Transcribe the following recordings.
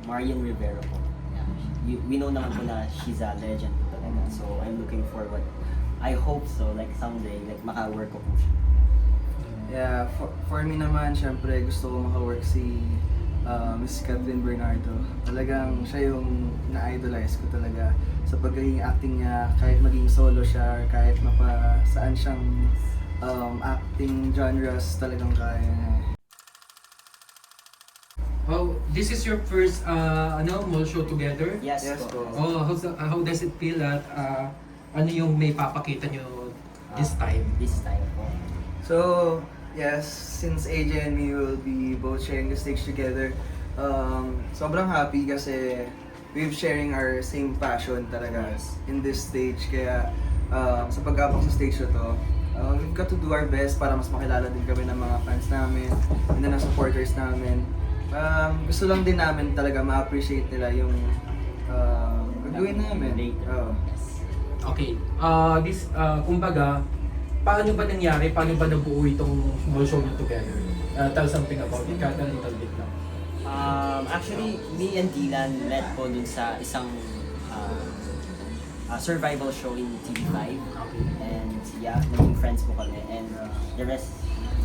Marian Rivera po. Yeah. We know naman po na she's a legend po talaga. So I'm looking forward. I hope so, like someday, like maka-work ko po siya. Yeah, for me naman, syempre gusto ko maka-work si Miss Catherine Bernardo. Talagang siya yung na-idolize ko talaga sa pagiging acting niya, kahit maging solo siya, kahit saan siyang acting genres talagang kaya niya. Oh, this is your first mall show together? Yes, Yes po. po. Oh, how does it feel at ano yung may papakita nyo this time? This time po. So, yes, since AJ and me will be both sharing the stage together, sobrang happy kasi we're sharing our same passion talaga Yes. in this stage. Kaya sa pag-abang sa stage na to, we've got to do our best para mas makilala din kami ng mga fans namin and ng supporters namin. Gusto lang din namin talaga ma-appreciate nila yung gagawin namin. Later. Oh. Yes. Okay, kumbaga, paano ba nangyari? Paano ba nabuo itong mall show nyo together? Tell something about it, kahit a little bit lang. Actually, me and Dylan met po dun sa isang survival show in TV5. Okay. And yeah, naging friends po kami. And the rest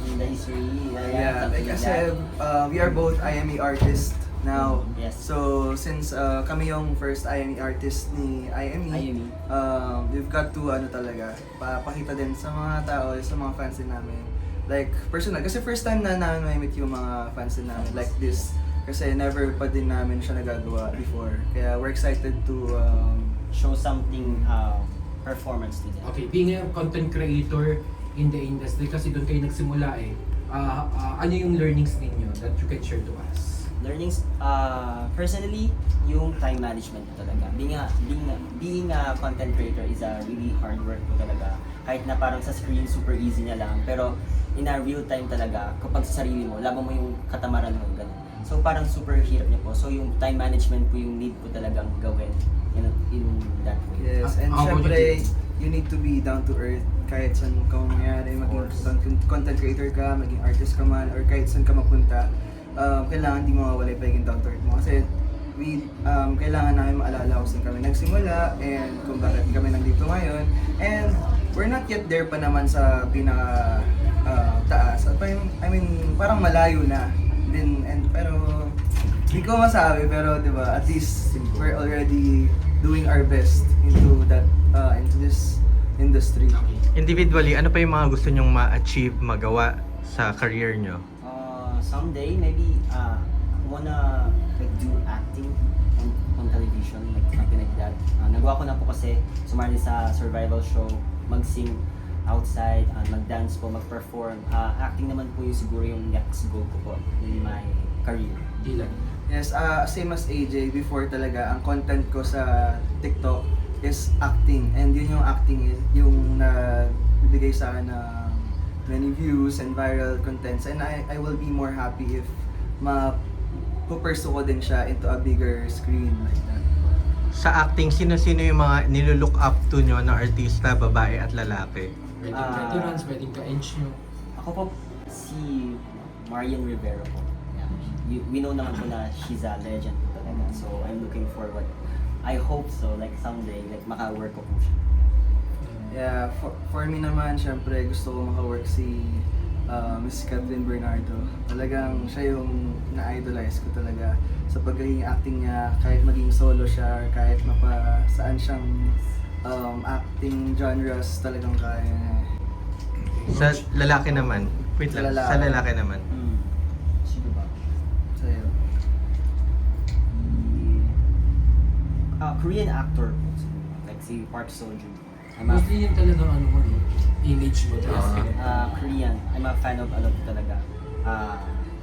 in the history. Yeah, something like like kasi that. we are both IME artists now. Yes. So since kami yung first IME artist ni IME, IME. we've got to talaga pakita din sa mga tao, sa mga fans din namin. Like personal, kasi first time na namin may meet yung mga fans din namin like this. Kasi never pa din namin siya nagagawa before. Kaya we're excited to Show something performance to them. Okay, being a content creator in the industry, kasi doon kayo nagsimula ano yung learnings ninyo that you can share to us? Learnings, personally, yung time management po talaga. Being a content creator is a really hard work po talaga. Kahit na parang sa screen super easy niya lang, pero in a real time talaga, kapag sa sarili mo, laban mo yung katamaran mo, ganun. So parang super hirap niya po. So yung time management po yung need po talagang gawin in that way. yes, and How about syempre you? you need to be down to earth kahit saan ka mangyari, maging content creator ka, maging artist ka man, or kahit saan ka mapunta. Kailangan di mawawala yung pagiging down to earth mo kasi kailangan namin maalala kung saan kami nagsimula and kung bakit kami nandito ngayon, and we're not yet there pa naman sa pinaka taas. I mean, parang malayo na din, pero hindi ko masabi, pero di ba, at least we're already doing our best into this industry. Individually, ano pa yung mga gusto nyong ma-achieve, magawa sa career nyo? Someday, maybe wanna like do acting on television, like something like that. Nagawa ko na po kasi sumali sa survival show, mag-sing outside, mag-dance po, mag-perform. Acting naman po yung siguro yung next goal ko po in my career. Dylan. Yes, same as AJ, before talaga, ang content ko sa TikTok is acting. And yun yung acting is yung nagbibigay sa akin ng many views and viral contents. And I will be more happy if pupursue ko din siya into a bigger screen like that. Sa acting, sino-sino yung mga nilulook up to nyo na artista, babae at lalaki? Pwedeng veterans, pwedeng ka-age nyo. Ako po si Marian Rivera po. Yeah. We know naman po na she's a legend po talaga. So I'm looking forward. I hope so, like someday, like maka-work ko po siya. Yeah, for me naman, syempre gusto ko maka-work si Miss Catherine Bernardo. Talagang siya yung na-idolize ko talaga sa pagiging acting niya, kahit maging solo siya, kahit saan siyang acting genres talagang kaya niya. Sa lalaki naman, wait lang, Lalaki. sa lalaki naman. Sino ba? Sa'yo. Korean actor po, siguro. Like si Park Seo-joon. Mostly yun talagang ano mo, no? Image mo talaga. Korean. I'm a fan of a lot talaga.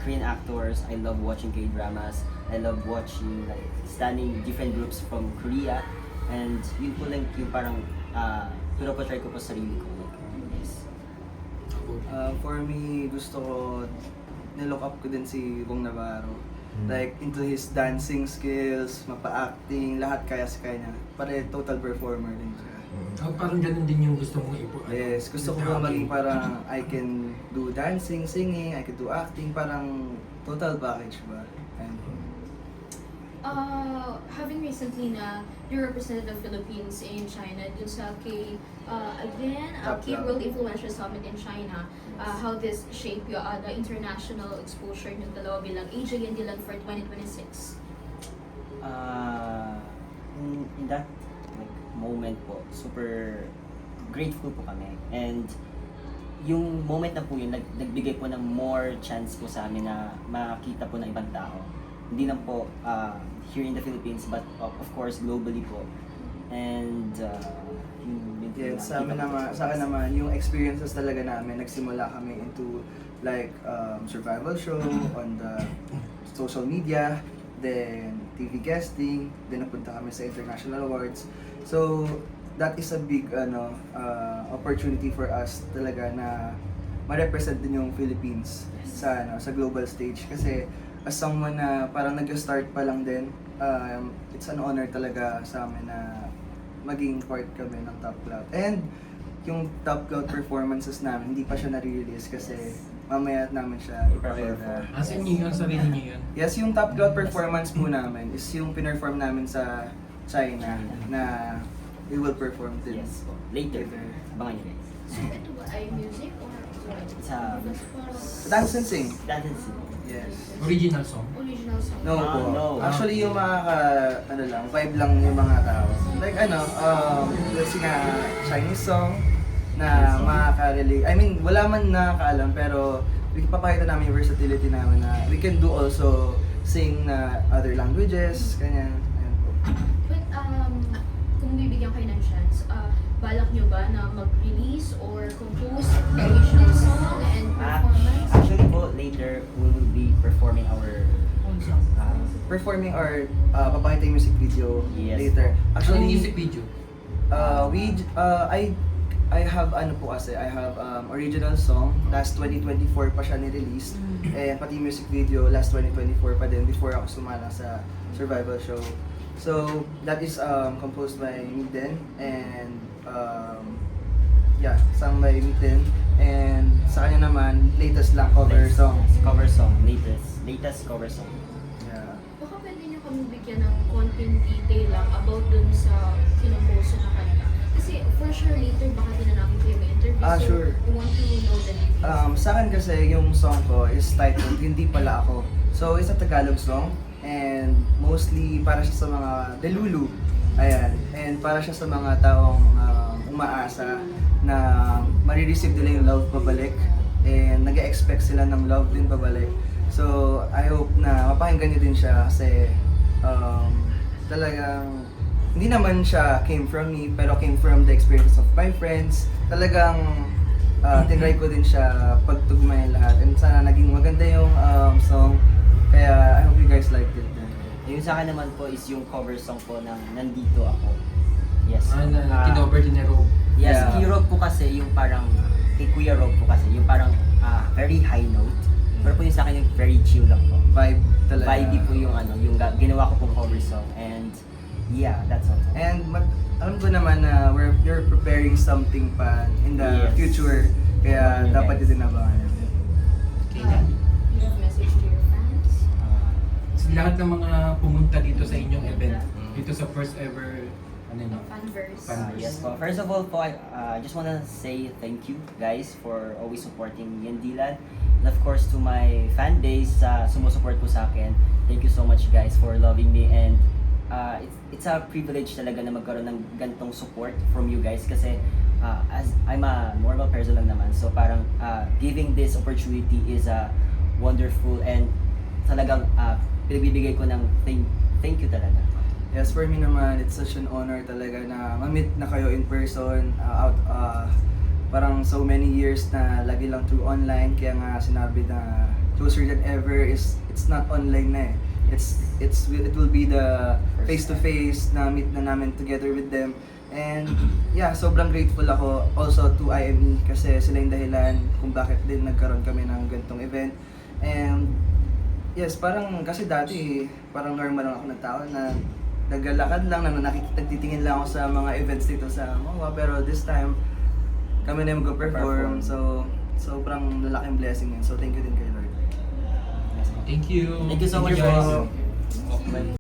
Korean actors. I love watching K-dramas. I love watching like studying different groups from Korea. And yun po lang yung parang pinoportray ko po sa sarili ko. Like, yes. For me, gusto ko, nilook up ko din si Bong Navarro. Like, into his dancing skills, mapa-acting, lahat kaya sa kanya. Pare, total performer din siya. Parang ganun din yung gusto mong ipo. Yes, gusto ko maging parang I can do dancing, singing, I can do acting, parang total package ba? And Having recently na you represented the Philippines in China dun sa Top Club. K-World Influencer Summit in China, how this shape yung the international exposure ng dalawa bilang AJ and Dylan for 2026? In that like moment po, super grateful po kami. And yung moment na po yun, nagbigay po ng more chance po sa amin na makita po ng ibang tao. Hindi lang po here in the Philippines, but of course globally po. And Yeah, sa akin naman, yung experiences talaga namin, nagsimula kami into like survival show on the social media, then TV guesting, then napunta kami sa international awards. So that is a big opportunity for us talaga na ma-represent din yung Philippines sa global stage, kasi as someone na parang nag-start pa lang din, it's an honor talaga sa amin na maging part kami ng Top Cloud. And yung Top Cloud performances namin, hindi pa siya nare-release kasi mamaya namin siya i-perform. As in yun, sarili niyo yun. Yes, yung Top Cloud performance po namin is yung pinerform namin sa China na we will perform din. yes po. Later, abangan nyo guys. So ito ba ay music or Sa Dance and sing. Dance and Sing. Yes. Original song. original song? No po. no. Actually, yung vibe lang yung mga tao. Like let's sing a Chinese song na makaka-relate. I mean, wala man nakakaalam, pero ipapakita namin yung versatility namin na we can do also sing na other languages, kanyan. Ayan po. But kung bibigyan kayo ng chance, balak nyo ba na mag-release or compose ng original song and performance? Actually po, later we will be performing our Performing or papakita yung music video Yes. later. Actually, Actually, music video. I have original song last 2024 pa siya ni-release, and pati music video last 2024 pa din before ako sumala sa survival show. So that is composed by Miden and sung by Miden, and sa kanya naman latest lang cover song. Cover song, latest cover song. Yeah. Baka pwede nyo kami bigyan ng konting detail lang about dun sa kinompose na kanta. Kasi for sure later baka din na namin kayo may interview. So Sure. we want to know the details. Sa akin kasi yung song ko is titled Hindi Pala Ako. So it's a Tagalog song, and mostly para siya sa mga delulu. Ayan. And para siya sa mga taong umaasa na marireceive nila yung love pabalik, and nag-expect sila ng love din pabalik. So I hope na mapakinggan niyo din siya kasi talagang hindi naman siya came from me, pero came from the experience of my friends. Talagang tinry ko din siya pagtugmay lahat, and sana naging maganda yung song. Kaya I hope you guys liked it din. Yung sa akin naman po is yung cover song po ng Nandito Ako. Yes. Kinover din ni Rob. Yes, Yeah. kay Rob po kasi yung parang, kay Kuya Rob po kasi yung parang very high note. Pero po yung sa akin yung very chill lang po. Vibe talaga. Vibey po yung yung ginawa ko pong cover song, and yeah, that's all. And alam ko naman na you're preparing something pa in the Yes. future. Kaya Okay, dapat guys. din abangan. You have message to your fans? Sa lahat ng mga pumunta dito sa inyong event, dito sa first ever Fanverse. Yes po. First of all po, I just wanna say thank you guys for always supporting me and Dylan. And of course to my fan base sumusupport po sa akin. Thank you so much guys for loving me, and it's a privilege talaga na magkaroon ng gantong support from you guys, kasi as I'm a normal person lang naman, so parang giving this opportunity is wonderful, and talagang pinagbibigay ko ng thank you talaga. Yes, for me naman, it's such an honor talaga na ma-meet na kayo in person, parang so many years na lagi lang through online, kaya nga sinabi na closer than ever is it's not online na eh. It will be the face to face na meet na namin together with them. And yeah, sobrang grateful ako also to IME kasi sila yung dahilan kung bakit din nagkaroon kami ng ganitong event. And yes, parang kasi dati parang normal lang ako na tao na naglalakad lang, na nagtitingin lang ako sa mga events dito sa MOA, pero this time kami na yung mag-perform, so sobrang lalaking blessing yun. So thank you din kay Lord. Thank you. Thank you so much, guys. guys.